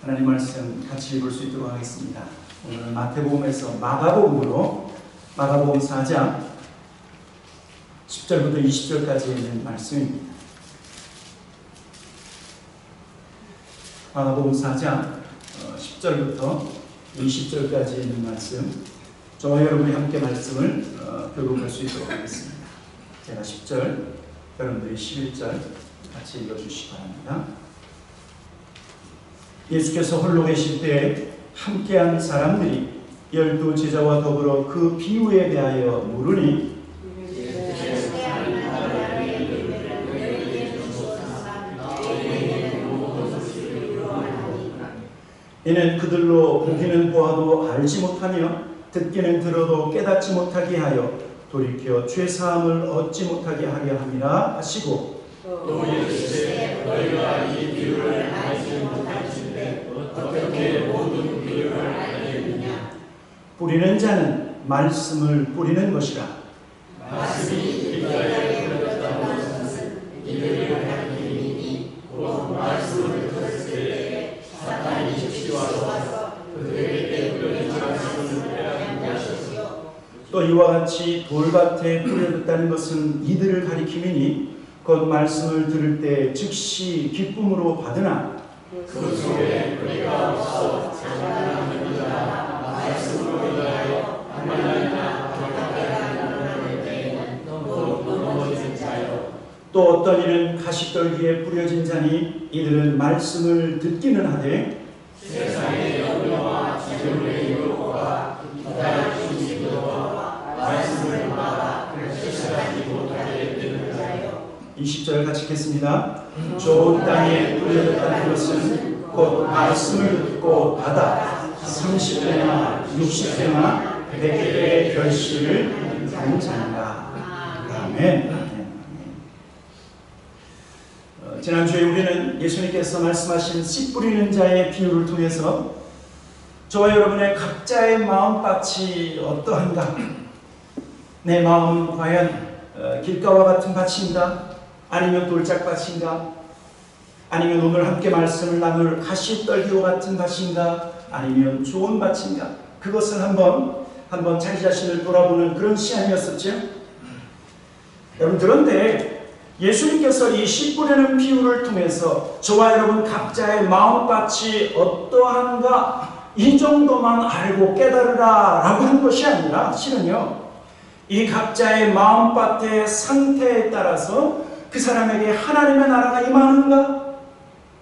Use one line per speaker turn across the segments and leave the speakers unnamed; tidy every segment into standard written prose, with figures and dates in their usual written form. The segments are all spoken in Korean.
하나님 말씀 같이 읽을 수 있도록 하겠습니다. 오늘은 마태복음에서 마가복음으로 마가복음 4장 10절부터 20절까지 있는 말씀입니다. 마가복음 4장 10절부터 20절까지 있는 말씀, 저와 여러분이 함께 말씀을 교독할 수 있도록 하겠습니다. 제가 10절, 여러분들이 11절 같이 읽어주시기 바랍니다. 예수께서 홀로 계실 때 함께한 사람들이 12 제자와 더불어 그 비유에 대하여 물으니 이는 그들로 보기는 보아도 알지 못하며 듣기는 들어도 깨닫지 못하게 하여 돌이켜 죄사함을 얻지 못하게 하려 함이라 하시고,
또 예수께 너희가 이 비유를 알지 못하신데 어떻게 모든 비유를 알겠느냐.
뿌리는 자는 말씀을 뿌리는 것이라.
말씀이 뒷자리에 뿌려졌다는 것은 이들이 하나님이니 곧 말씀을 들었을 때 사탄이 집시와서 그들에게 뿌려진 말씀을 빼앗는 것이요.
또 이와 같이 돌밭에 뿌려졌다는 것은 이들을 가리킴이니 곧 말씀을 들을 때 즉시 기쁨으로 받으나
그 속에 뿌리가 없어 장난하는 자나 말씀으로 인하여 한마디나 격하게 하는 때에는 또 넘어진 자요.
또 어떤 이는 가시떨기에 뿌려진 자니 이들은 말씀을 듣기는 하되
세상의 염려와 지존의 유혹과 기다린 지도와 말씀을 막아 실천하지 못하게 되는 자요.
20절 같이 읽겠습니다. 좋은 땅에 뿌려졌다는 것은 곧 말씀을 듣고 받아 30배나 60배나 100배의 결실을 하는 자인가. 아멘. 지난주에 우리는 예수님께서 말씀하신 씨 뿌리는 자의 비유를 통해서 저와 여러분의 각자의 마음밭이 어떠한가, 내 마음은 과연 길가와 같은 밭인가, 아니면 돌짝밭인가, 아니면 오늘 함께 말씀을 나눌 가시떨기와 같은 밭인가, 아니면 좋은 밭인가, 그것을 한번 자기 자신을 돌아보는 그런 시간이었었죠. 여러분, 그런데 예수님께서 이 씨 뿌리는 비유를 통해서 저와 여러분 각자의 마음밭이 어떠한가 이 정도만 알고 깨달으라 라고 한 것이 아니라, 실은요, 이 각자의 마음밭의 상태에 따라서 그 사람에게 하나님의 나라가 임하는가,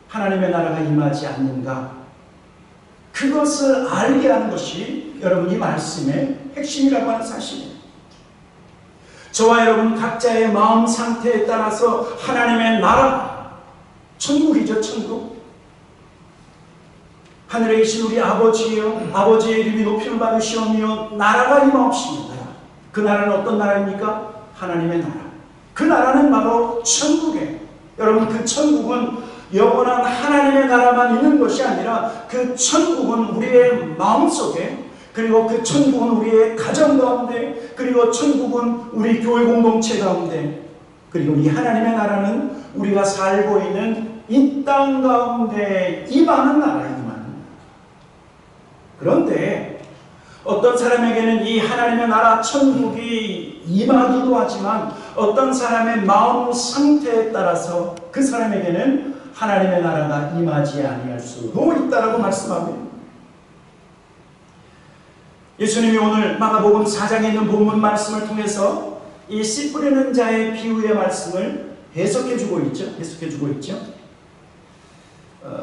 하나님의 나라가 임하지 않는가, 그것을 알게 하는 것이 여러분 이 말씀의 핵심이라고 하는 사실이에요. 저와 여러분 각자의 마음 상태에 따라서 하나님의 나라, 천국이죠, 천국. 하늘에 계신 우리 아버지여, 아버지의 이름이 높임을 받으시오며 나라가 임하옵시니다. 그 나라는 어떤 나라입니까? 하나님의 나라. 그 나라는 바로 천국이에요. 여러분, 그 천국은 영원한 하나님의 나라만 있는 것이 아니라 그 천국은 우리의 마음속에, 그리고 그 천국은 우리의 가정 가운데, 그리고 천국은 우리 교회 공동체 가운데, 그리고 이 하나님의 나라는 우리가 살고 있는 이 땅 가운데 임하는 나라입니다. 그런데 어떤 사람에게는 이 하나님의 나라 천국이 임하기도 하지만 어떤 사람의 마음 상태에 따라서 그 사람에게는 하나님의 나라가 임하지 아니할 수도 있다라고 말씀합니다. 예수님이 오늘 마가복음 4장에 있는 본문 말씀을 통해서 이 씨 뿌리는 자의 비유의 말씀을 해석해주고 있죠.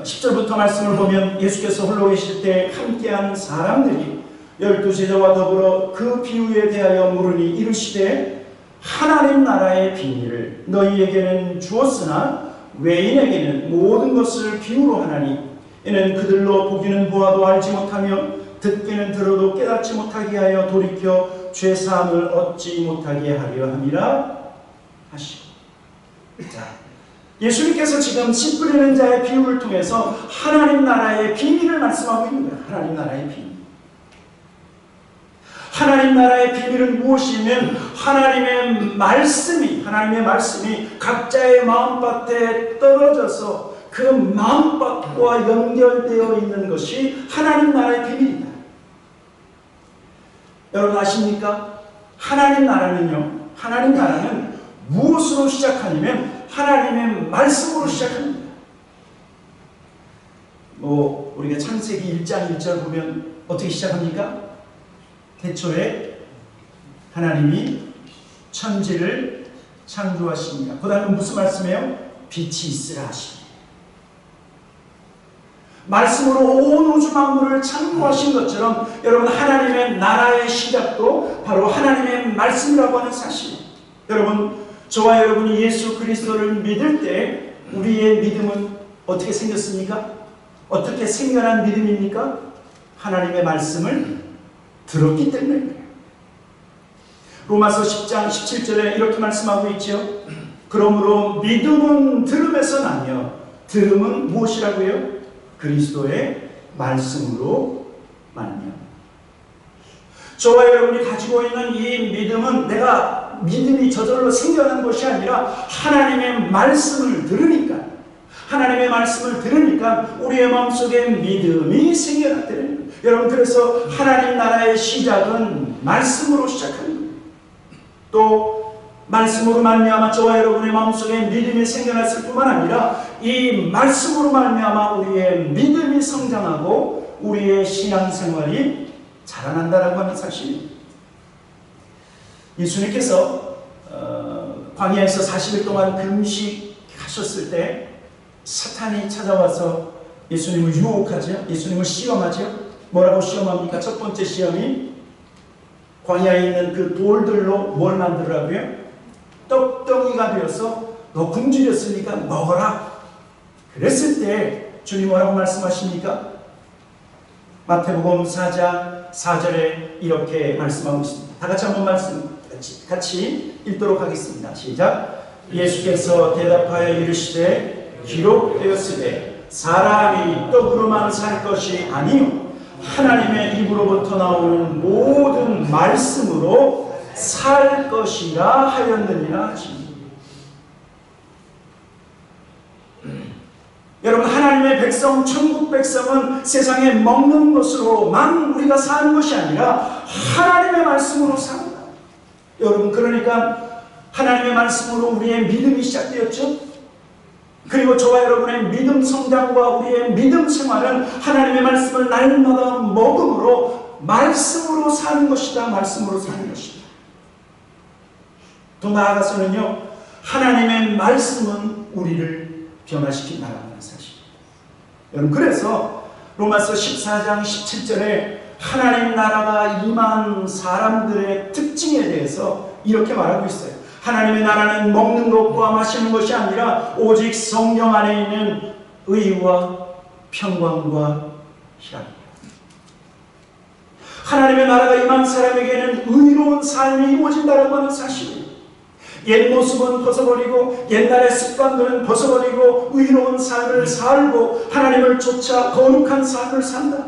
10절부터 말씀을 보면 예수께서 홀로 계실 때 함께한 사람들이 12 제자와 더불어 그 비유에 대하여 물으니 이르시되 하나님 나라의 비밀을 너희에게는 주었으나 외인에게는 모든 것을 비유로 하나니 이는 그들로 보기는 보아도 알지 못하며 듣기는 들어도 깨닫지 못하게 하여 돌이켜 죄사함을 얻지 못하게 하려 함이라 하시고. 자, 예수님께서 지금 씨 뿌리는 자의 비유를 통해서 하나님 나라의 비밀을 말씀하고 있는 거예요. 하나님 나라의 비밀. 하나님 나라의 비밀은 무엇이면 하나님의 말씀이 각자의 마음밭에 떨어져서 그 마음밭과 연결되어 있는 것이 하나님 나라의 비밀이다. 여러분 아십니까? 하나님 나라는 무엇으로 시작하냐면 하나님의 말씀으로 시작합니다. 우리가 창세기 1장 1절 보면 어떻게 시작합니까? 태초에 하나님이 천지를 창조하십니다. 그 다음에 무슨 말씀이에요? 빛이 있으라 하십니다. 말씀으로 온 우주 만물을 창조하신 것처럼 여러분 하나님의 나라의 시작도 바로 하나님의 말씀이라고 하는 사실. 여러분 저와 여러분이 예수 그리스도를 믿을 때 우리의 믿음은 어떻게 생겼습니까? 어떻게 생겨난 믿음입니까? 하나님의 말씀을 들었기 때문입니다. 로마서 10장 17절에 이렇게 말씀하고 있죠. 그러므로 믿음은 들음에서 나며 들음은 무엇이라고요? 그리스도의 말씀으로 말미암아. 저와 여러분이 가지고 있는 이 믿음은 내가 믿음이 저절로 생겨난 것이 아니라 하나님의 말씀을 들으니까 우리의 마음속에 믿음이 생겨났다는. 여러분 그래서 하나님 나라의 시작은 말씀으로 시작합니다. 또 말씀으로 말미암아 저와 여러분의 마음속에 믿음이 생겨났을 뿐만 아니라 이 말씀으로 말미암아 우리의 믿음이 성장하고 우리의 신앙생활이 자라난다라고 하는 사실입니다. 예수님께서 광야에서 40일 동안 금식하셨을 때 사탄이 찾아와서 예수님을 유혹하죠. 예수님을 시험하죠. 뭐라고 시험합니까? 첫 번째 시험이 광야에 있는 그 돌들로 뭘 만들라고요? 떡덩이가 되어서 너 굶주렸으니까 먹어라. 그랬을 때 주님 뭐라고 말씀하십니까? 마태복음 4장 4절에 이렇게 말씀하고 있습니다. 다 같이 한번 같이 읽도록 하겠습니다. 시작. 예수께서 대답하여 이르시되 기록되었으되 사람이 떡으로만 살 것이 아니요 하나님의 입으로부터 나오는 모든 말씀으로 살 것이라 하였느니라. 여러분 하나님의 백성, 천국 백성은 세상에 먹는 것으로만 우리가 사는 것이 아니라 하나님의 말씀으로 삽니다. 여러분 그러니까 하나님의 말씀으로 우리의 믿음이 시작되었죠. 그리고 저와 여러분의 믿음 성장과 우리의 믿음 생활은 하나님의 말씀을 날마다 먹음으로 말씀으로 사는 것이다. 말씀으로 사는 것이다. 더 나아가서는요, 하나님의 말씀은 우리를 변화시킨다는 사실입니다. 여러분 그래서 로마서 14장 17절에 하나님 나라가 임한 사람들의 특징에 대해서 이렇게 말하고 있어요. 하나님의 나라는 먹는 것과 마시는 것이 아니라 오직 성령 안에 있는 의와 평강과 희락입니다. 하나님의 나라가 임한 사람에게는 의로운 삶이 이루어진다는 하는 사실입니다. 옛 모습은 벗어버리고 옛날의 습관들은 벗어버리고 의로운 삶을 살고 하나님을 쫓아 거룩한 삶을 산다.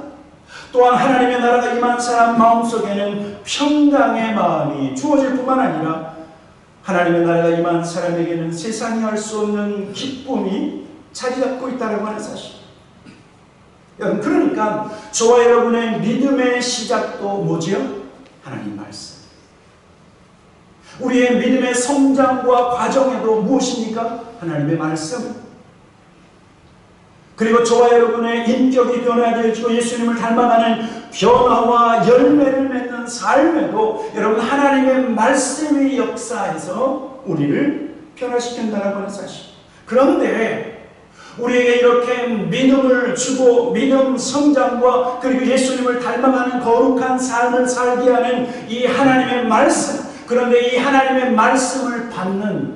또한 하나님의 나라가 임한 사람 마음속에는 평강의 마음이 주어질 뿐만 아니라 하나님의 나라가 임한 사람에게는 세상이 할 수 없는 기쁨이 자리 잡고 있다고 하는 사실. 여러분 그러니까 저와 여러분의 믿음의 시작도 뭐지요? 하나님 말씀. 우리의 믿음의 성장과 과정에도 무엇입니까? 하나님의 말씀. 그리고 저와 여러분의 인격이 변화되어지고 예수님을 닮아가는 변화와 열매를 맺는 삶에도 여러분 하나님의 말씀이 역사해서 우리를 변화시킨다는 하는 사실. 그런데 우리에게 이렇게 믿음을 주고 믿음 성장과 그리고 예수님을 닮아가는 거룩한 삶을 살게 하는 이 하나님의 말씀. 그런데 이 하나님의 말씀을 받는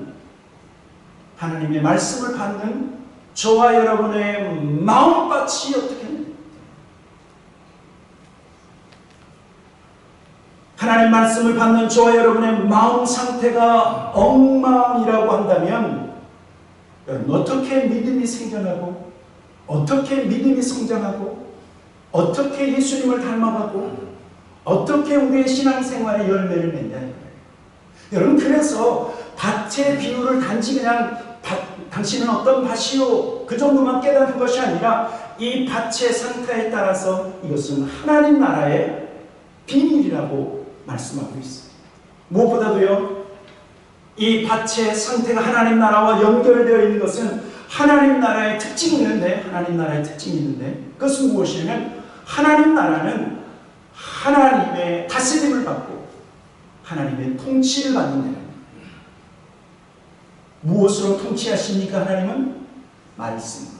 저와 여러분의 마음밭이 어떻게 됩니까? 하나님 말씀을 받는 저와 여러분의 마음 상태가 엉망이라고 한다면 여러분 어떻게 믿음이 생겨나고 어떻게 믿음이 성장하고 어떻게 예수님을 닮아가고 어떻게 우리의 신앙생활의 열매를 맺냐는 거예요. 여러분 그래서 밭의 비유를 단지 그냥 당신은 어떤 밭이요, 그 정도만 깨닫는 것이 아니라 이 밭의 상태에 따라서 이것은 하나님 나라의 비밀이라고 말씀하고 있어요. 무엇보다도요, 이 밭의 상태가 하나님 나라와 연결되어 있는 것은 하나님 나라의 특징이 있는데, 그것은 무엇이냐면 하나님 나라는 하나님의 다스림을 받고 하나님의 통치를 받는 데입니다. 무엇으로 통치하십니까? 하나님은 말씀.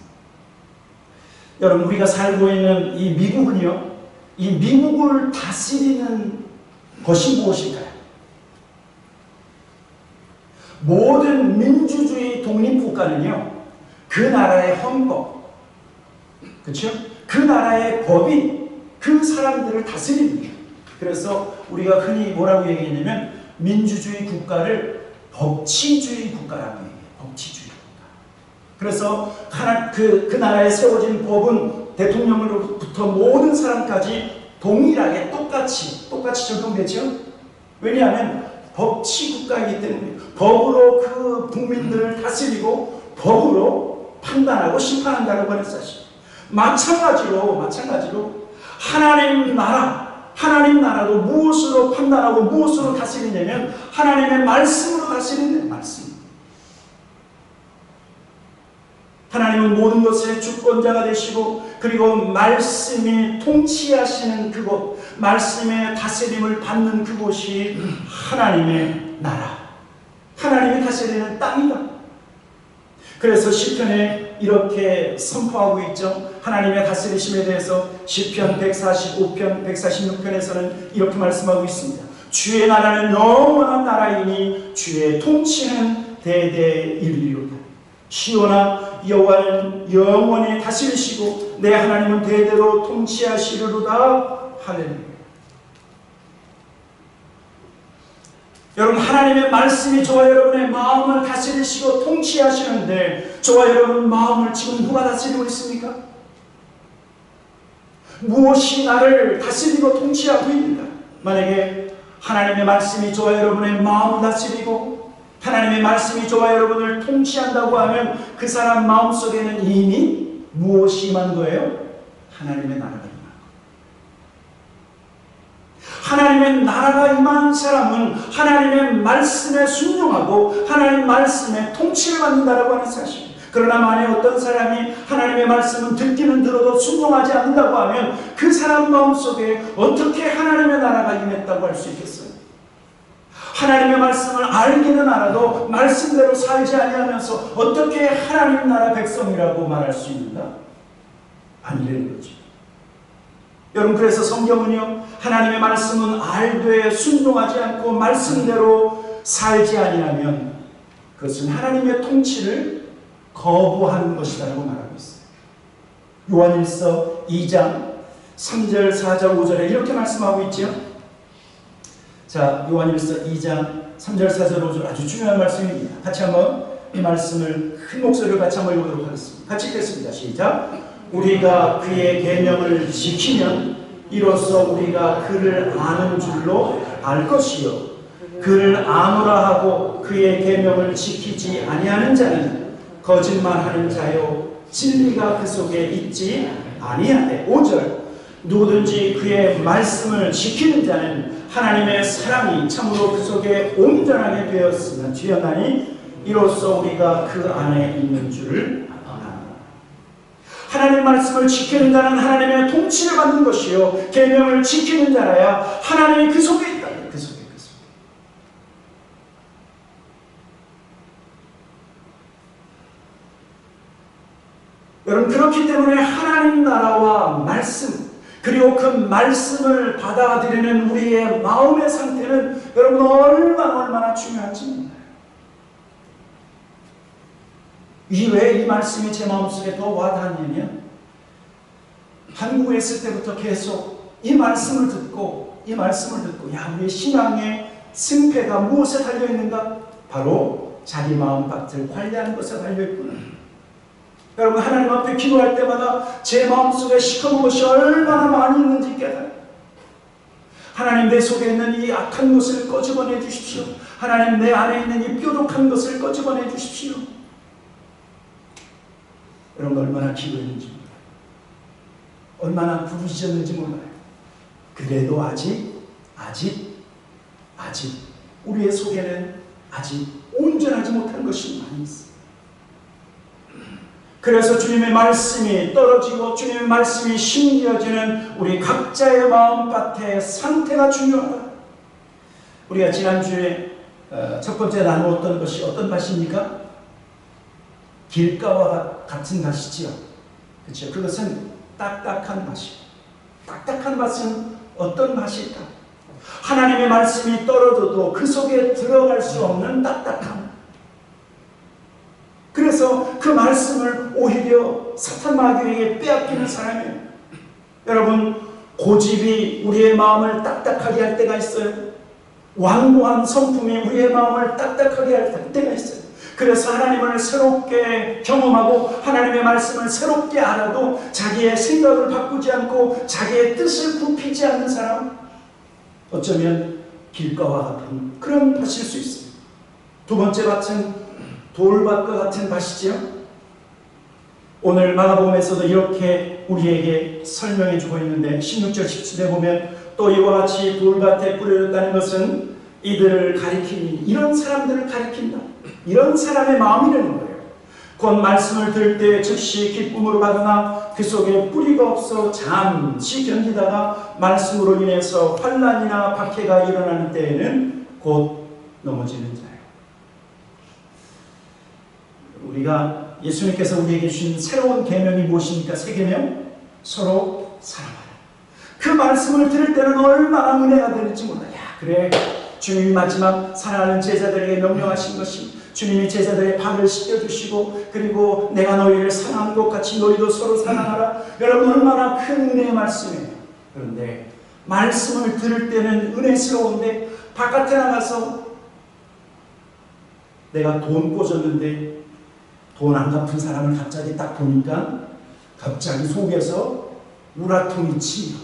여러분, 우리가 살고 있는 이 미국은요, 이 미국을 다스리는 것이 무엇일까요? 모든 민주주의 독립국가는요, 그 나라의 헌법, 그렇죠? 그 나라의 법이 그 사람들을 다스립니다. 그래서 우리가 흔히 뭐라고 얘기했냐면 민주주의 국가를 법치주의 국가라고 얘기해요. 법치주의 국가. 그래서 그 나라에 세워진 법은 대통령으로부터 모든 사람까지 동일하게 똑같이 적용되죠. 왜냐하면 법치 국가이기 때문에 법으로 그 국민들을 다스리고 법으로 판단하고 심판한다고 하는 사실. 마찬가지로 하나님 나라도 무엇으로 판단하고 무엇으로 다스리냐면 하나님의 말씀으로 다스리는 말씀. 하나님은 모든 것의 주권자가 되시고, 그리고 말씀이 통치하시는 그곳, 말씀의 다스림을 받는 그곳이 하나님의 나라, 하나님이 다스리는 땅이다. 그래서 시편에 이렇게 선포하고 있죠. 하나님의 다스리심에 대해서 시편 145편, 146편에서는 이렇게 말씀하고 있습니다. 주의 나라는 영원한 나라이니 주의 통치는 대대에 이르리로다. 시온아, 여호와는 영원히 다스리시고 내 하나님은 대대로 통치하시리로다. 할렐루야. 여러분, 하나님의 말씀이 저와 여러분의 마음을 다스리시고 통치하시는데 저와 여러분 마음을 지금 누가 다스리고 있습니까? 무엇이 나를 다스리고 통치하고 있는가? 만약에 하나님의 말씀이 저와 여러분의 마음을 다스리고 하나님의 말씀이 저와 여러분을 통치한다고 하면 그 사람 마음속에는 이미 무엇이 임한 거예요? 하나님의 나라가 임한 거예요. 하나님의 나라가 임한 사람은 하나님의 말씀에 순종하고 하나님의 말씀에 통치를 받는다라고 하는 사실. 그러나 만약 어떤 사람이 하나님의 말씀은 듣기는 들어도 순종하지 않는다고 하면 그 사람 마음속에 어떻게 하나님의 나라가 임했다고 할 수 있겠어요? 하나님의 말씀을 알기는 알아도 말씀대로 살지 아니하면서 어떻게 하나님 나라 백성이라고 말할 수 있는가? 아니라는 거죠. 여러분, 그래서 성경은요, 하나님의 말씀은 알되 순종하지 않고 말씀대로 살지 아니하면 그것은 하나님의 통치를 거부하는 것이라고 말하고 있어요. 요한일서 2장 3절, 4절, 5절에 이렇게 말씀하고 있죠. 자, 요한일서 2장 3절, 4절, 5절 아주 중요한 말씀입니다. 같이 한번 이 말씀을 큰 목소리로 같이 한번 읽어보도록 하겠습니다. 같이 읽겠습니다. 시작. 우리가 그의 계명을 지키면 이로써 우리가 그를 아는 줄로 알 것이요, 그를 아노라 하고 그의 계명을 지키지 아니하는 자는 거짓말하는 자요, 진리가 그 속에 있지 아니하되. 5절. 누구든지 그의 말씀을 지키는 자는 하나님의 사랑이 참으로 그 속에 온전하게 되었으니 이로써 우리가 그 안에 있는 줄을 아노라. 하나님의 말씀을 지키는 자는 하나님의 통치를 받는 것이요, 계명을 지키는 자라야 하나님이 그 속에 있다. 그 속에. 여러분, 그렇기 때문에 하나님 나라와 말씀, 그리고 그 말씀을 받아들이는 우리의 마음의 상태는 여러분 얼마나 중요한지 몰라요. 왜 이 말씀이 제 마음속에 더 와닿냐면, 한국에 있을 때부터 계속 이 말씀을 듣고 야, 우리의 신앙의 승패가 무엇에 달려있는가? 바로 자기 마음밭을 관리하는 것에 달려있구나. 여러분, 하나님 앞에 기도할 때마다 제 마음속에 시커먼 것이 얼마나 많이 있는지 깨달아요. 하나님, 내 속에 있는 이 악한 것을 꺼집어내 주십시오. 하나님, 내 안에 있는 이 뾰족한 것을 꺼집어내 주십시오. 여러분 얼마나 기도했는지 몰라요. 얼마나 부르짖었는지 몰라요. 그래도 아직 우리의 속에는 아직 온전하지 못한 것이 많이 있어요. 그래서 주님의 말씀이 떨어지고 주님의 말씀이 심겨지는 우리 각자의 마음밭의 상태가 중요하다. 우리가 지난주에 첫 번째 나누었던 것이 어떤 밭입니까? 길가와 같은 밭이지요. 그렇죠? 그것은 딱딱한 밭이에요. 딱딱한 밭은 어떤 밭일까? 하나님의 말씀이 떨어져도 그 속에 들어갈 수 없는 딱딱함. 그래서 그 말씀을 오히려 사탄 마귀에게 빼앗기는 사람이에요. 여러분, 고집이 우리의 마음을 딱딱하게 할 때가 있어요. 완고한 성품이 우리의 마음을 딱딱하게 할 때가 있어요. 그래서 하나님을 새롭게 경험하고 하나님의 말씀을 새롭게 알아도 자기의 생각을 바꾸지 않고 자기의 뜻을 굽히지 않는 사람, 어쩌면 길가와 같은 그런 밭일 수 있어요. 두 번째 밭은 돌밭과 같은 밭이지요. 오늘 마가복음에서도 이렇게 우리에게 설명해 주고 있는데 16절 17절에 보면 또 이와 같이 돌밭에 뿌려졌다는 것은 이들을 가리키니 이런 사람들을 가리킨다. 이런 사람의 마음이라는 거예요. 곧 말씀을 들을 때 즉시 기쁨으로 받으나 그 속에 뿌리가 없어 잠시 견디다가 말씀으로 인해서 환난이나 박해가 일어나는 때에는 곧 넘어지는 자예요. 우리가 예수님께서 우리에게 주신 새로운 계명이 무엇입니까? 새 계명? 서로 사랑하라. 그 말씀을 들을 때는 얼마나 은혜가 되는지 몰라요. 그래, 주님이 마지막 사랑하는 제자들에게 명령하신 것이 주님이 제자들의 발을 씻겨주시고 그리고 내가 너희를 사랑한 것 같이 너희도 서로 사랑하라. 여러분 얼마나 큰 은혜의 말씀이에요. 그런데 말씀을 들을 때는 은혜스러운데 바깥에 나가서 내가 돈 꽂았는데 돈 안 갚은 사람을 갑자기 딱 보니까 갑자기 속에서 우라통이 치며,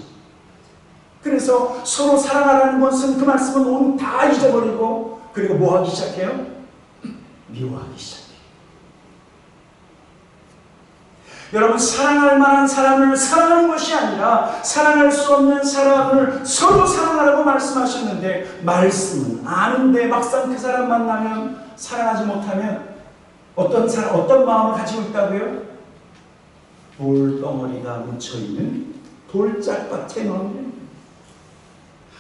그래서 서로 사랑하라는 것은 그 말씀은 온 다 잊어버리고 그리고 뭐 하기 시작해요? 미워하기 시작해요. 여러분, 사랑할 만한 사람을 사랑하는 것이 아니라 사랑할 수 없는 사람을 서로 사랑하라고 말씀하셨는데, 말씀은 아는데 막상 그 사람 만나면 사랑하지 못하면 어떤 마음을 가지고 있다고요? 돌덩어리가 묻혀있는 돌짝밭의 마음이에요.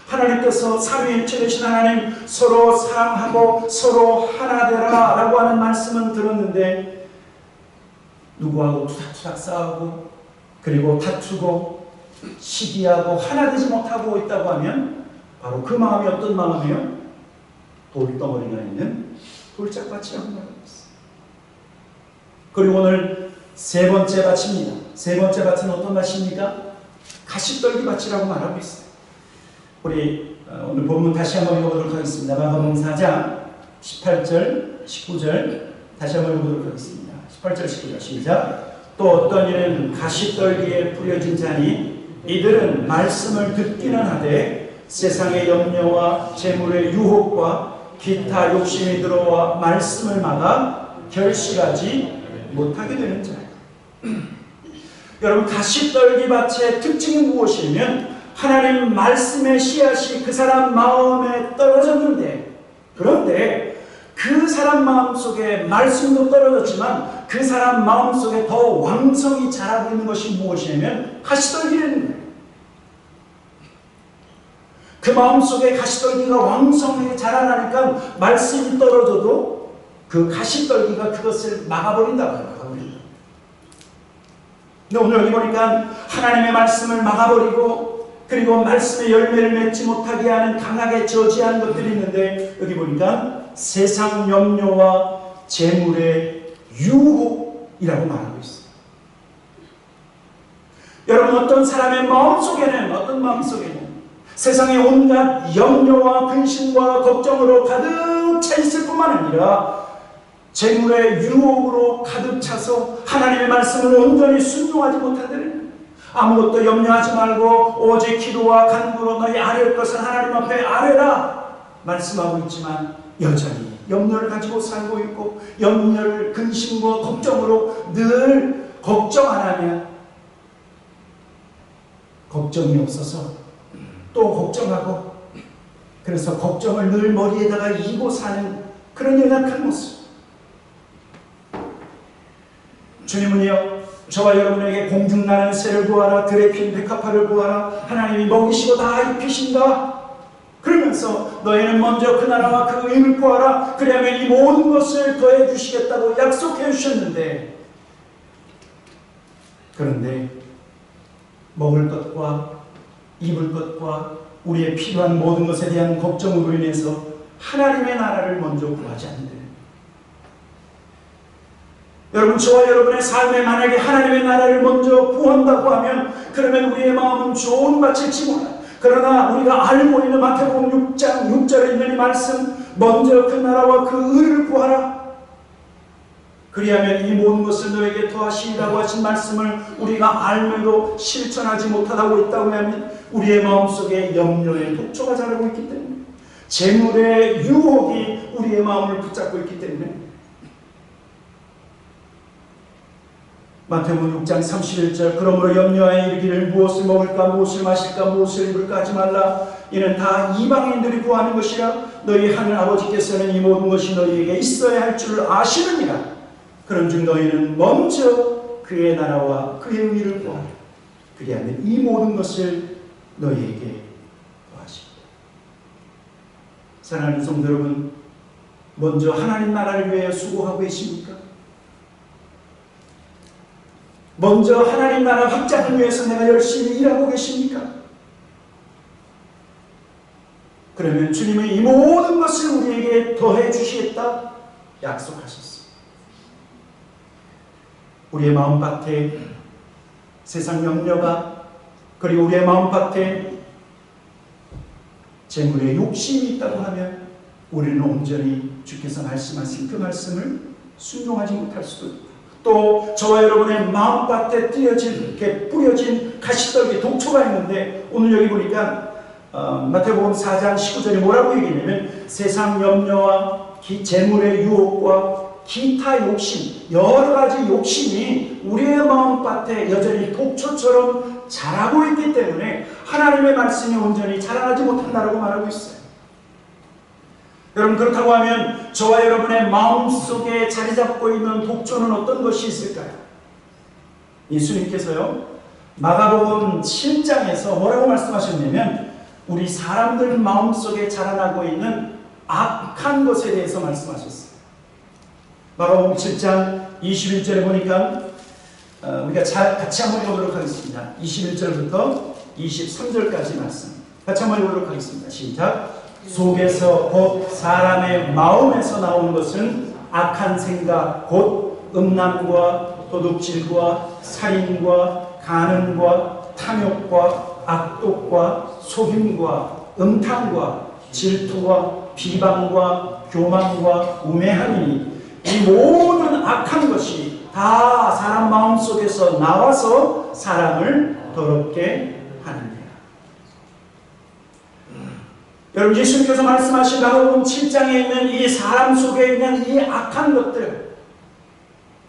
하나님께서 삼위일체 되신 하나님, 서로 사랑하고 서로 하나 되라 라고 하는 말씀은 들었는데 누구하고 투닥투닥 싸우고 그리고 다투고 시기하고 하나 되지 못하고 있다고 하면 바로 그 마음이 어떤 마음이에요? 돌덩어리가 있는 돌짝밭이라고 말합니다. 그리고 오늘 세 번째 밭입니다. 세 번째 밭은 어떤 밭입니까? 가시떨기 밭이라고 말하고 있어요. 우리 오늘 본문 다시 한번 읽어보도록 하겠습니다. 마가복음 4장 18절, 19절 다시 한번 읽어보도록 하겠습니다. 18절, 19절 시작. 또 어떤 이는 가시떨기에 뿌려진 자니 이들은 말씀을 듣기는 하되 세상의 염려와 재물의 유혹과 기타 욕심이 들어와 말씀을 막아 결실하지 못하게 되는 자예요. 여러분, 가시떨기 밭의 특징이 무엇이냐면 하나님 말씀의 씨앗이 그 사람 마음에 떨어졌는데, 그런데 그 사람 마음속에 말씀도 떨어졌지만 그 사람 마음속에 더 왕성히 자라고 있는 것이 무엇이냐면 가시떨기라는 거예요. 그 마음속에 가시떨기가 왕성하게 자라나니까 말씀이 떨어져도 그 가시떨기가 그것을 막아버린다고 해요. 근데 오늘 여기 보니까 하나님의 말씀을 막아버리고 그리고 말씀의 열매를 맺지 못하게 하는 강하게 저지하는 것들이 있는데, 여기 보니까 세상 염려와 재물의 유혹이라고 말하고 있어요. 여러분, 어떤 사람의 마음속에는 세상의 온갖 염려와 근심과 걱정으로 가득 차 있을 뿐만 아니라 재물의 유혹으로 가득 차서 하나님의 말씀을 온전히 순종하지 못한다는, 아무것도 염려하지 말고 오직 기도와 간구로 너희 아뢰을 것을 하나님 앞에 아뢰라 말씀하고 있지만 여전히 염려를 가지고 살고 있고 염려를 근심과 걱정으로 늘 걱정 안 하면 걱정이 없어서 또 걱정하고, 그래서 걱정을 늘 머리에다가 이고 사는 그런 연약한 모습. 주님은요, 저와 여러분에게 공중나는 새를 구하라, 들에 핀 백합화를 구하라, 하나님이 먹이시고 다 입히신다 그러면서 너희는 먼저 그 나라와 그 의를 구하라, 그리하면 이 모든 것을 더해 주시겠다고 약속해 주셨는데, 그런데 먹을 것과 입을 것과 우리의 필요한 모든 것에 대한 걱정으로 인해서 하나님의 나라를 먼저 구하지 않는다. 여러분, 저와 여러분의 삶에 만약에 하나님의 나라를 먼저 구한다고 하면, 그러면 우리의 마음은 좋은 밭일지 몰라. 그러나 우리가 알고 있는 마태복음 6장 6절에 있는 이 말씀, 먼저 그 나라와 그 의를 구하라, 그리하면 이 모든 것을 너에게 더하시리라고 하신 말씀을 우리가 알면도 실천하지 못하고 있다고 하면, 우리의 마음속에 염려의 독초가 자라고 있기 때문에, 재물의 유혹이 우리의 마음을 붙잡고 있기 때문에, 마태복음 6장 31절 그러므로 염려하여 이르기를 무엇을 먹을까 무엇을 마실까 무엇을 입을까 하지 말라. 이는 다 이방인들이 구하는 것이라. 너희 하늘 아버지께서는 이 모든 것이 너희에게 있어야 할 줄 아시느니라. 그런즉 너희는 먼저 그의 나라와 그의 의를 구하라. 그리하면 이 모든 것을 너희에게 더하시리라. 사랑하는 성도 여러분, 먼저 하나님 나라를 위하여 수고하고 계십니까? 먼저 하나님 나라 확장을 위해서 내가 열심히 일하고 계십니까? 그러면 주님은 이 모든 것을 우리에게 더해 주시겠다 약속하셨습니다. 우리의 마음밭에 세상 염려가, 그리고 우리의 마음밭에 재물의 욕심이 있다고 하면 우리는 온전히 주께서 말씀하신 그 말씀을 순종하지 못할 수도 있고, 또 저와 여러분의 마음밭에 뿌려진 가시떨기 독초가 있는데, 오늘 여기 보니까 마태복음 4장 19절에 뭐라고 얘기했냐면, 세상 염려와 재물의 유혹과 기타 욕심, 여러 가지 욕심이 우리의 마음밭에 여전히 독초처럼 자라고 있기 때문에 하나님의 말씀이 온전히 자라나지 못한다라고 말하고 있어요. 여러분, 그렇다고 하면 저와 여러분의 마음속에 자리 잡고 있는 독초는 어떤 것이 있을까요? 예수님께서요, 마가복음 7장에서 뭐라고 말씀하셨냐면, 우리 사람들 마음속에 자라나고 있는 악한 것에 대해서 말씀하셨어요. 마가복음 7장 21절에 보니까 우리가 같이 한번 읽어보도록 하겠습니다. 21절부터 23절까지 말씀 같이 한번 읽어보도록 하겠습니다. 시작. 속에서 곧 사람의 마음에서 나오는 것은 악한 생각 곧 음란과 도둑질과 살인과 간음과 탐욕과 악독과 속임과 음탕과 질투와 비방과 교만과 우매함이니, 이 모든 악한 것이 다 사람 마음속에서 나와서 사람을 더럽게 하느니라. 여러분, 예수님께서 말씀하신 마가복음 7장에 있는 이 사람 속에 있는 이 악한 것들,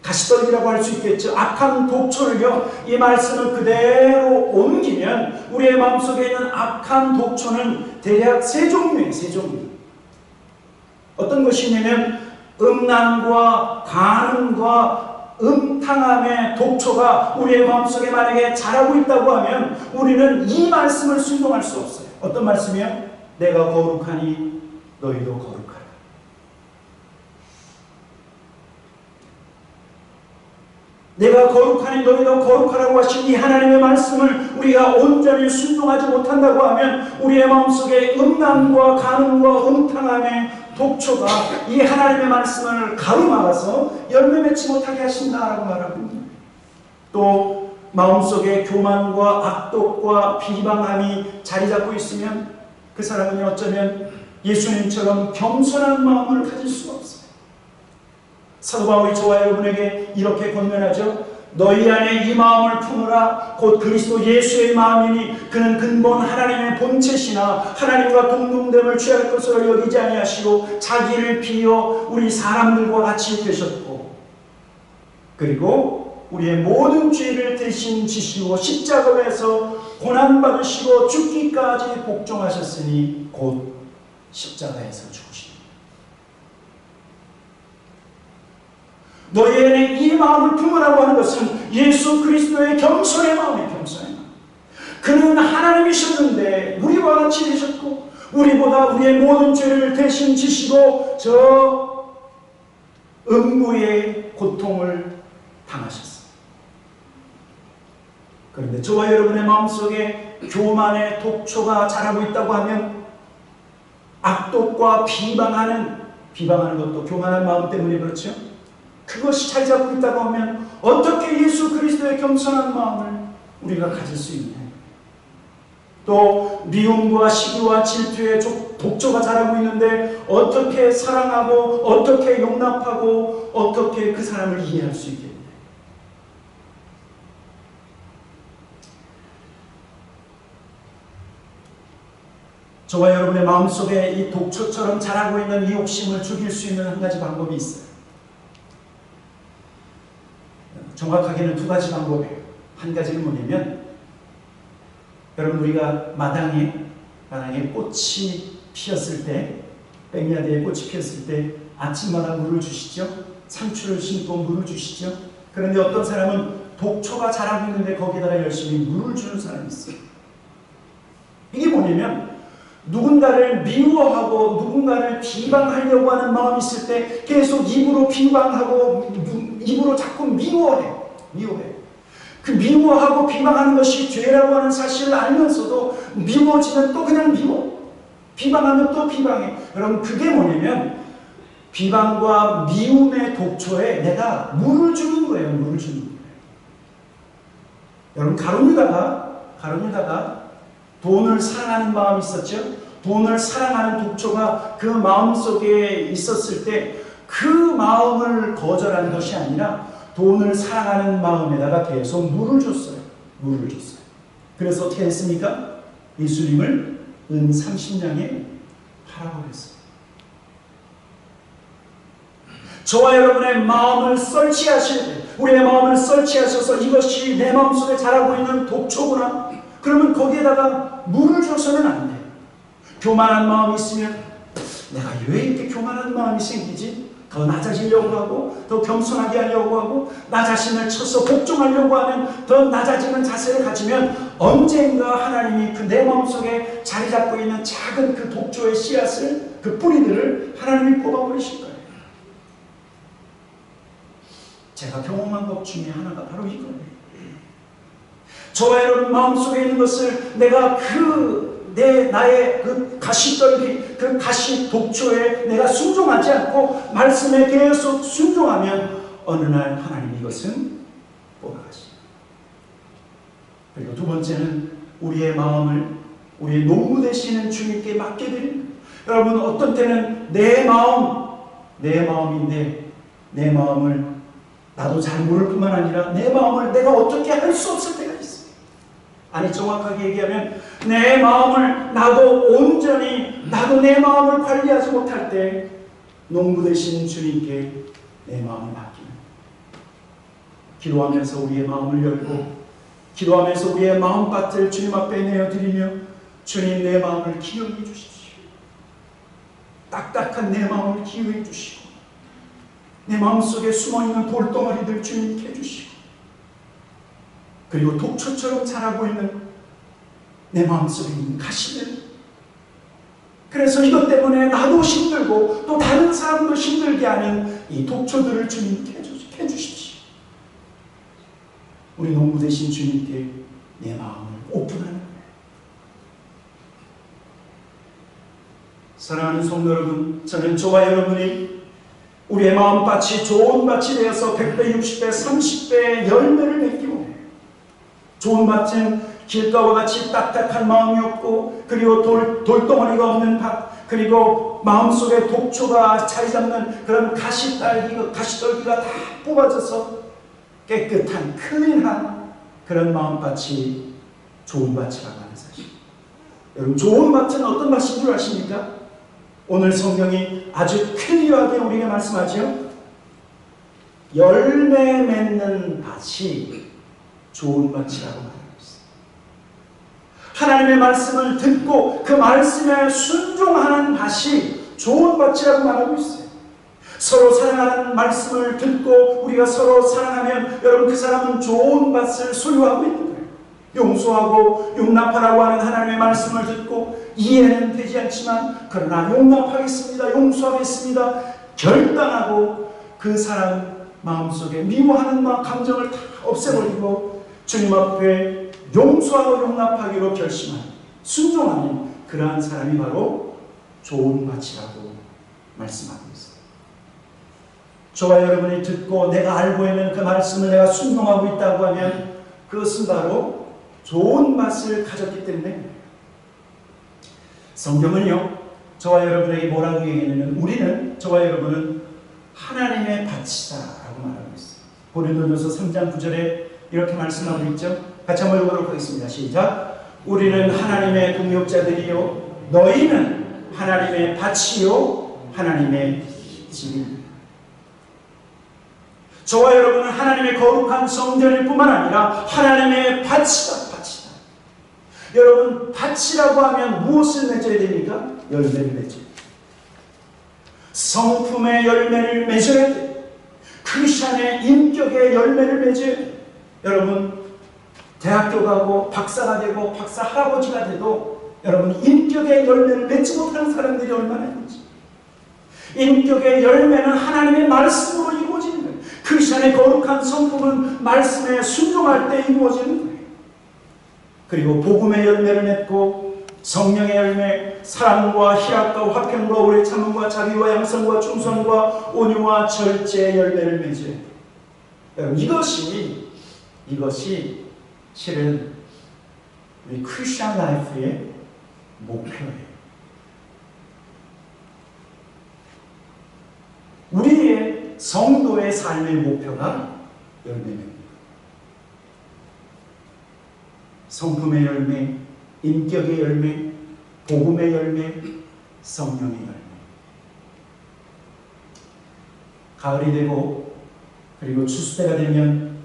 가시떨기라고 할 수 있겠죠. 악한 독초를요, 이 말씀을 그대로 옮기면 우리의 마음속에 있는 악한 독초는 대략 세 종류예요. 세 종류. 어떤 것이 있냐면, 음란과 간음과 음탕함의 독초가 우리의 마음속에 만약에 자라고 있다고 하면 우리는 이 말씀을 순종할 수 없어요. 어떤 말씀이요? 내가 거룩하니 너희도 거룩하라. 내가 거룩하니 너희도 거룩하라고 하신 이 하나님의 말씀을 우리가 온전히 순종하지 못한다고 하면 우리의 마음속에 음란과 간음과 음탕함의 독초가 이 하나님의 말씀을 가로막아서 열매 맺지 못하게 하신다라고 말하고, 또 마음속에 교만과 악독과 비방함이 자리 잡고 있으면 그 사람은 어쩌면 예수님처럼 겸손한 마음을 가질 수가 없어요. 사도 바울이 저와 여러분에게 이렇게 권면하죠. 너희 안에 이 마음을 품으라. 곧 그리스도 예수의 마음이니 그는 근본 하나님의 본체시나 하나님과 동등됨을 취할 것으로 여기지 아니하시고 자기를 비워 우리 사람들과 같이 되셨고, 그리고 우리의 모든 죄를 대신 지시고 십자가에서 고난받으시고 죽기까지 복종하셨으니 곧 십자가에서 죽으시니 너희 안에 이 마음을 품으라고 하는 것은 예수 그리스도의 겸손의 마음이에요. 겸손의 마음. 그는 하나님이셨는데 우리와 같이 되셨고 우리보다 우리의 모든 죄를 대신 지시고 저 음부의 고통을 당하셨습니다. 그런데 저와 여러분의 마음속에 교만의 독초가 자라고 있다고 하면 악독과 비방하는 것도 교만한 마음 때문에 그렇죠. 그것이 자리 잡고 있다고 하면 어떻게 예수 그리스도의 겸손한 마음을 우리가 가질 수 있나요? 또 미움과 시기와 질투의 독초가 자라고 있는데 어떻게 사랑하고 어떻게 용납하고 어떻게 그 사람을 이해할 수 있겠나요? 저와 여러분의 마음속에 이 독초처럼 자라고 있는 이 욕심을 죽일 수 있는 한 가지 방법이 있어요. 정확하게는 두 가지 방법이에요. 한 가지는 뭐냐면 여러분 우리가 마당에 꽃이 피었을 때 백야대에 꽃이 피었을 때 아침마다 물을 주시죠. 상추를 심고 물을 주시죠. 그런데 어떤 사람은 독초가 자라고 있는데 거기다가 열심히 물을 주는 사람이 있어요. 이게 뭐냐면 누군가를 미워하고 누군가를 비방하려고 하는 마음이 있을 때 계속 입으로 비방하고 입으로 자꾸 미워해. 그 미워하고 비방하는 것이 죄라고 하는 사실을 알면서도 미워지면 또 그냥 미워. 비방하면 또 비방해. 여러분 그게 뭐냐면 비방과 미움의 독초에 내가 물을 주는 거예요. 물을 주는 거예요. 여러분 가론유다가 돈을 사랑하는 마음이 있었죠. 돈을 사랑하는 독초가 그 마음속에 있었을 때 그 마음을 거절한 것이 아니라 돈을 사랑하는 마음에다가 계속 물을 줬어요. 그래서 어떻게 했습니까? 예수님을 은 30냥에 팔아버렸어요. 저와 여러분의 마음을 우리의 마음을 설치하셔서 이것이 내 마음속에 자라고 있는 독초구나. 그러면 거기에다가 물을 줘서는 안 돼. 교만한 마음이 있으면 내가 왜 이렇게 교만한 마음이 생기지? 더 낮아지려고 하고 더 겸손하게 하려고 하고 나 자신을 쳐서 복종하려고 하는 더 낮아지는 자세를 가지면 언젠가 하나님이 그 내 마음속에 자리 잡고 있는 작은 그 독초의 씨앗을 그 뿌리들을 하나님이 뽑아버리실 거예요. 제가 경험한 것 중에 하나가 바로 이거예요. 저와 여러분 마음속에 있는 것을 내가 나의 그 가시떨기, 그 가시 독초에 내가 순종하지 않고 말씀에 계속 순종하면 어느 날 하나님이 이것은 뽑아가십니다. 그리고 두 번째는 우리의 마음을 우리의 농부 되시는 주님께 맡겨드립니다. 여러분 어떤 때는 내 마음인데 내 마음을 나도 잘 모를 뿐만 아니라 내 마음을 내가 어떻게 할 수 없을 때가 있어요. 아니 정확하게 얘기하면 내 마음을 나도 내 마음을 관리하지 못할 때 농부 되신 주님께 내 마음을 맡기는 기도하면서 우리의 마음을 열고 기도하면서 우리의 마음밭을 주님 앞에 내어드리며 주님 내 마음을 기억해 주십시오. 딱딱한 내 마음을 기억해 주시고 내 마음속에 숨어있는 돌덩어리들 주님께 해주시고 그리고 독초처럼 자라고 있는 내 마음속에 있는 가시들 그래서 이것 때문에 나도 힘들고 또 다른 사람도 힘들게 하는 이 독초들을 주님께 해주십시오. 우리 농부 되신 주님께 내 마음을 오픈하는 거예요. 사랑하는 성도 여러분, 저는 저와 여러분이 우리의 마음밭이 좋은 밭이 되어서 100배, 60배, 30배의 열매를 맺기 원해요. 좋은 밭은 길가와 같이 딱딱한 마음이 없고 그리고 돌덩어리가 없는 밭 그리고 마음속에 독초가 자리 잡는 그런 가시떨기가 다 뽑아져서 깨끗한 클린한 그런 마음밭이 좋은 밭이라고 하는 사실. 여러분 좋은 밭은 어떤 밭인 줄 아십니까? 오늘 성경이 아주 클리어하게 우리에게 말씀하죠. 열매 맺는 밭이 좋은 밭이라고 말합니다. 하나님의 말씀을 듣고 그 말씀에 순종하는 밭이 좋은 밭이라고 말하고 있어요. 서로 사랑하는 말씀을 듣고 우리가 서로 사랑하면 여러분 그 사람은 좋은 밭을 소유하고 있는 거예요. 용서하고 용납하라고 하는 하나님의 말씀을 듣고 이해는 되지 않지만 그러나 용납하겠습니다. 용서하겠습니다. 결단하고 그 사람 마음속에 미워하는 감정을 다 없애버리고 주님 앞에 용서하고 용납하기로 결심하는 순종하는 그러한 사람이 바로 좋은 밭이라고 말씀하고 있습니다. 저와 여러분이 듣고 내가 알고 있는 그 말씀을 내가 순종하고 있다고 하면 그것은 바로 좋은 밭을 가졌기 때문에 성경은요 저와 여러분에게 뭐라고 얘기하냐면 우리는 저와 여러분은 하나님의 밭이다 라고 말하고 있어요. 고린도전서 3장 9절에 이렇게 말씀하고 있죠. 같이 한번 읽어보도록 하겠습니다. 시작. 우리는 하나님의 공육자들이요 너희는 하나님의 밭이요 하나님의 집입니다. 저와 여러분은 하나님의 거룩한 성전일 뿐만 아니라 하나님의 밭이다. 여러분 밭이라고 하면 무엇을 맺어야 됩니까? 열매를 맺어야 돼요. 성품의 열매를 맺어야 돼요. 크리스찬의 인격의 열매를 맺어야 돼요. 여러분 대학교 가고 박사가 되고 박사 할아버지가 돼도 여러분 인격의 열매를 맺지 못하는 사람들이 얼마나 있는지. 인격의 열매는 하나님의 말씀으로 이루어지는 거예요. 크리스찬의 거룩한 성품은 말씀에 순종할 때 이루어지는 거예요. 그리고 복음의 열매를 맺고 성령의 열매, 사랑과 희락과 화평과 오래 참음과 자비와 양성과 충성과 온유와 절제의 열매를 맺어야 돼요. 여러분 이것이 실은 우리 크리스천 라이프의 목표예요. 우리의 성도의 삶의 목표가 열매입니다. 성품의 열매, 인격의 열매, 복음의 열매, 성령의 열매. 가을이 되고 그리고 추수때가 되면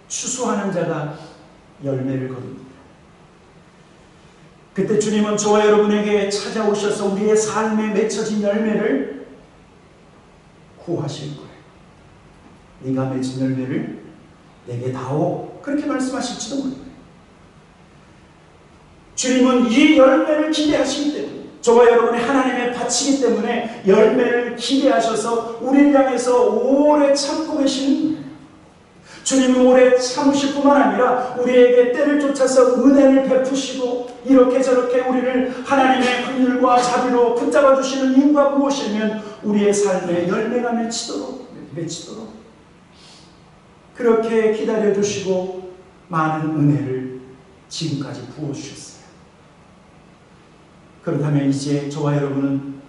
추수하는 자가 열매를 거둡니다. 그때 주님은 저와 여러분에게 찾아오셔서 우리의 삶에 맺혀진 열매를 구하실 거예요. 네가 맺은 열매를 내게 다오. 그렇게 말씀하실지도 모릅니다. 주님은 이 열매를 기대하시기 때문에 저와 여러분이 하나님의 밭이기 때문에 열매를 기대하셔서 우리를 향해서 오래 참고 계시는 거예요. 주님은 오래 참으실 뿐만 아니라 우리에게 때를 쫓아서 은혜를 베푸시고 이렇게 저렇게 우리를 하나님의 긍휼과 자비로 붙잡아 주시는 이유가 무엇이면 우리의 삶에 열매가 맺히도록 그렇게 기다려 주시고 많은 은혜를 지금까지 부어주셨어요. 그렇다면 이제 저와 여러분은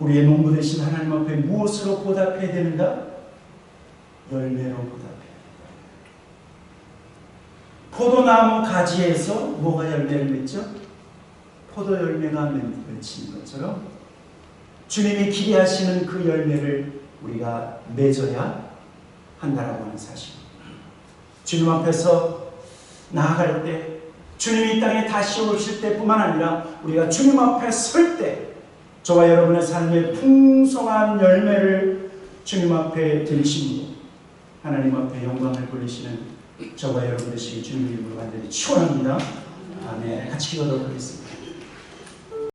우리의 농부 되신 하나님 앞에 무엇으로 보답해야 되는가? 열매로 보답해야 된다. 포도나무 가지에서 뭐가 열매를 맺죠? 포도 열매가 맺히는 것처럼 주님이 기대하시는 그 열매를 우리가 맺어야 한다라고 하는 사실입니다. 주님 앞에서 나아갈 때 주님이 이 땅에 다시 오실 때뿐만 아니라 우리가 주님 앞에 설 때 저와 여러분의 삶의 풍성한 열매를 주님 앞에 드리심으로 하나님 앞에 영광을 돌리시는 저와 여러분 되시기 주님 이름으로 간절히 축원합니다. 아멘. 같이 기도하도록 하겠습니다.